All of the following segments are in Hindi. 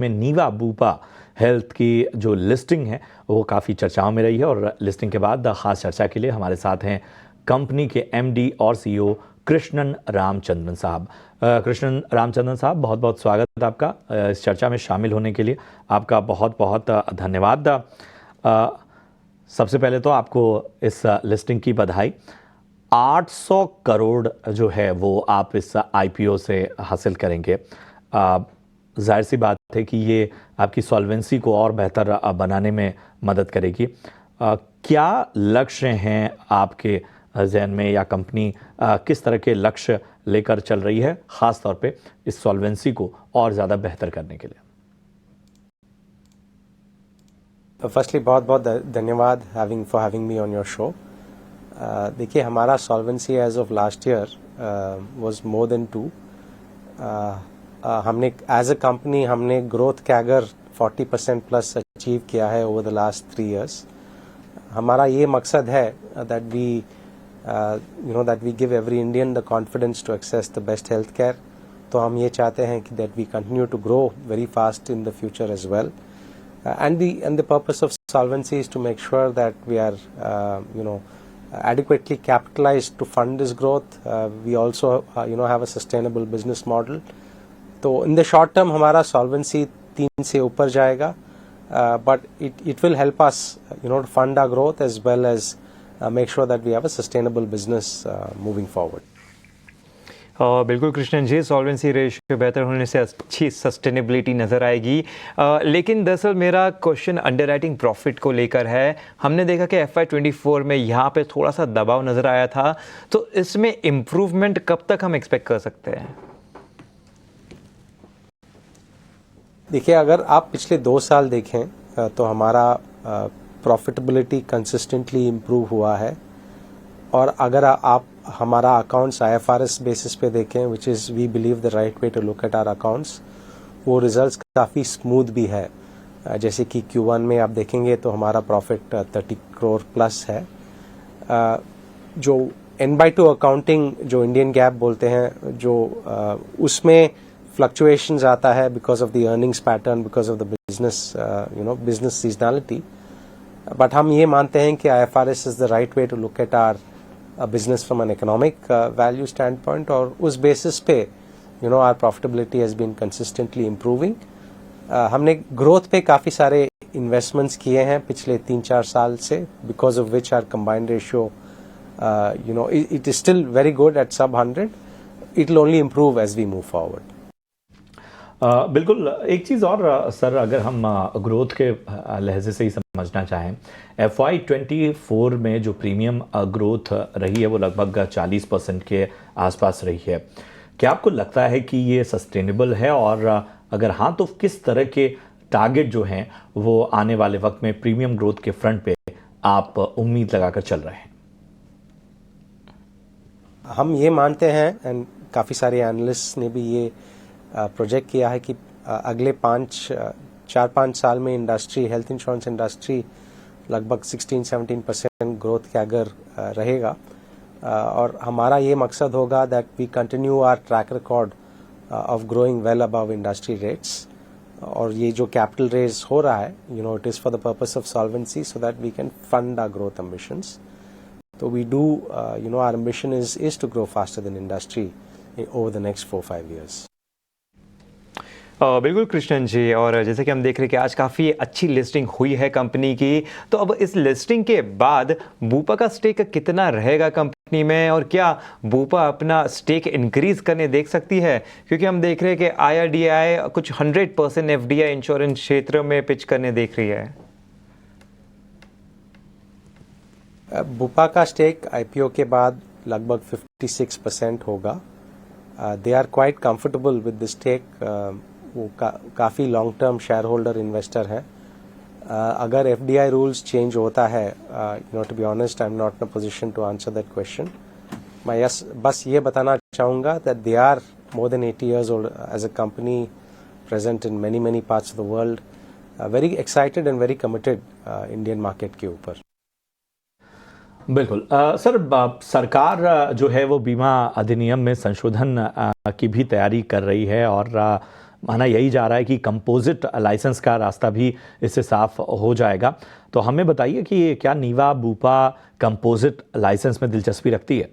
में नीवा बुपा हेल्थ की जो लिस्टिंग है वो काफ़ी चर्चाओं में रही है और लिस्टिंग के बाद ख़ास चर्चा के लिए हमारे साथ हैं कंपनी के एमडी और सीईओ कृष्णन रामचंद्रन साहब। कृष्णन रामचंद्रन साहब, बहुत बहुत स्वागत आपका इस चर्चा में शामिल होने के लिए। आपका बहुत बहुत धन्यवाद। सबसे पहले तो आपको इस लिस्टिंग की बधाई। 800 करोड़ जो है वो आप इस आईपीओ से हासिल करेंगे। जाहिर सी बात है कि ये आपकी सॉल्वेंसी को और बेहतर बनाने में मदद करेगी। क्या लक्ष्य हैं आपके जहन में, या कंपनी किस तरह के लक्ष्य लेकर चल रही है, ख़ास तौर पे इस सॉल्वेंसी को और ज़्यादा बेहतर करने के लिए? फर्स्टली बहुत बहुत धन्यवाद for having me on your show. देखिए, हमारा solvency as of last year was more than 2। हमने एज अ कंपनी हमने ग्रोथ कैगर 40% प्लस अचीव किया है ओवर द लास्ट 3 इयर्स। हमारा ये मकसद है that we give every Indian the confidence to access the best health care. तो हम ये चाहते हैं कि that we continue to grow very fast in the future as well. And the purpose of solvency is to make sure that we are adequately capitalized to fund this growth. We also have a sustainable business model. तो in the short term हमारा solvency 3 से ऊपर जाएगा, but it will help us to fund our growth as well as make sure that we have a sustainable business moving forward. बिल्कुल कृष्णन जी, सॉल्वेंसी रेशियो बेहतर होने से अच्छी सस्टेनेबिलिटी नज़र आएगी। लेकिन दरअसल मेरा क्वेश्चन अंडरराइटिंग प्रॉफिट को लेकर है। हमने देखा कि FY24 में यहाँ पे थोड़ा सा दबाव नज़र आया था, तो इसमें इम्प्रूवमेंट कब तक हम एक्सपेक्ट कर सकते हैं? देखिए, अगर आप पिछले 2 साल देखें तो हमारा प्रॉफिटेबिलिटी कंसिस्टेंटली इम्प्रूव हुआ है। और अगर आप हमारा अकाउंट्स IFRS बेसिस पे देखें, which is we believe the right way to look at our accounts, वो रिजल्ट्स काफ़ी स्मूथ भी है। जैसे कि Q1 में आप देखेंगे तो हमारा प्रॉफिट 30 करोड़ प्लस है। जो N/2 अकाउंटिंग जो इंडियन गैप बोलते हैं, जो उसमें फ्लक्चुएशंस आता है because of the earnings pattern, because of the business seasonality. But हम ये मानते हैं कि IFRS is the right way to look at our business from an economic value stand point, और उस बेसिस पे our profitability has been consistently improving. हमने ग्रोथ पे काफ़ी सारे इन्वेस्टमेंट्स किए हैं पिछले 3-4 साल से, because of which our combined ratio it is still very good at sub 100. It will only improve as we move forward. बिल्कुल। एक चीज़ और सर, अगर हम ग्रोथ के लहजे से ही समझना चाहें, FY24 में जो प्रीमियम ग्रोथ रही है वो लगभग 40% के आसपास रही है। क्या आपको लगता है कि ये सस्टेनेबल है, और अगर हाँ तो किस तरह के टारगेट जो हैं वो आने वाले वक्त में प्रीमियम ग्रोथ के फ्रंट पे आप उम्मीद लगाकर चल रहे हैं? हम ये मानते हैं, एंड काफ़ी सारे एनालिस्ट ने भी ये प्रोजेक्ट किया है, कि अगले 4-5 साल में इंडस्ट्री, हेल्थ इंश्योरेंस इंडस्ट्री लगभग 16-17% ग्रोथ कैगर रहेगा। और हमारा ये मकसद होगा that we continue our track record of growing well above industry rates. और ये जो कैपिटल रेज हो रहा है, it is for the purpose of solvency, so that we can fund our growth ambitions. तो we do our ambition is to grow faster than industry over the next 4-5 years। बिल्कुल कृष्णन जी, और जैसे कि हम देख रहे हैं कि आज काफ़ी अच्छी लिस्टिंग हुई है कंपनी की, तो अब इस लिस्टिंग के बाद बुपा का स्टेक कितना रहेगा कंपनी में, और क्या बुपा अपना स्टेक इंक्रीज करने देख सकती है? क्योंकि हम देख रहे हैं कि IRDAI कुछ 100% FDI इंश्योरेंस क्षेत्र में पिच करने देख रही है। बुपा का स्टेक IPO के बाद लगभग 56% होगा। They are quite comfortable with the stake. वो काफ़ी long term share holder investor है। अगर FDI रूल्स चेंज होता है, to be honest, I am not in a position to answer that question. मैं बस ये बताना चाहूँगा that they are more than 80 years old as a company, present in many parts of the world, very excited and very committed Indian market के ऊपर। बिल्कुल। सर, सरकार जो है वो बीमा अधिनियम में संशोधन की भी तैयारी कर रही है, और माना यही जा रहा है कि कंपोजिट लाइसेंस का रास्ता भी इससे साफ हो जाएगा। तो हमें बताइए कि क्या नीवा बूपा कंपोजिट लाइसेंस में दिलचस्पी रखती है?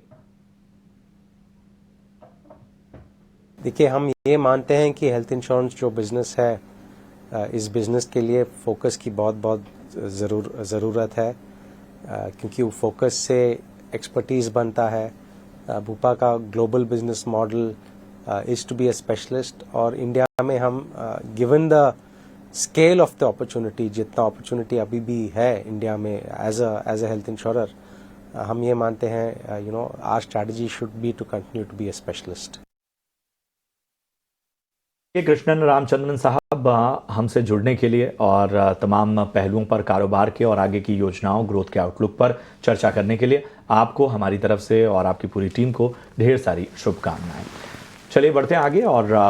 देखिए, हम ये मानते हैं कि हेल्थ इंश्योरेंस जो बिज़नेस है, इस बिज़नेस के लिए फोकस की बहुत बहुत ज़रूरत है, क्योंकि वो फोकस से एक्सपर्टीज़ बनता है। भूपा का global business model is to be a specialist, और इंडिया में हम given the scale of the opportunity, जितना अपॉर्चुनिटी अभी भी है इंडिया में एज अ हेल्थ इंश्योरर, हम ये मानते हैं our strategy should be to continue to be a specialist. Krishnan Ramachandran साहब, हमसे जुड़ने के लिए और तमाम पहलुओं पर कारोबार के और आगे की योजनाओं, ग्रोथ के आउटलुक पर चर्चा करने के लिए आपको हमारी तरफ से और आपकी पूरी टीम को ढेर सारी शुभकामनाएं। चलिए बढ़ते हैं आगे और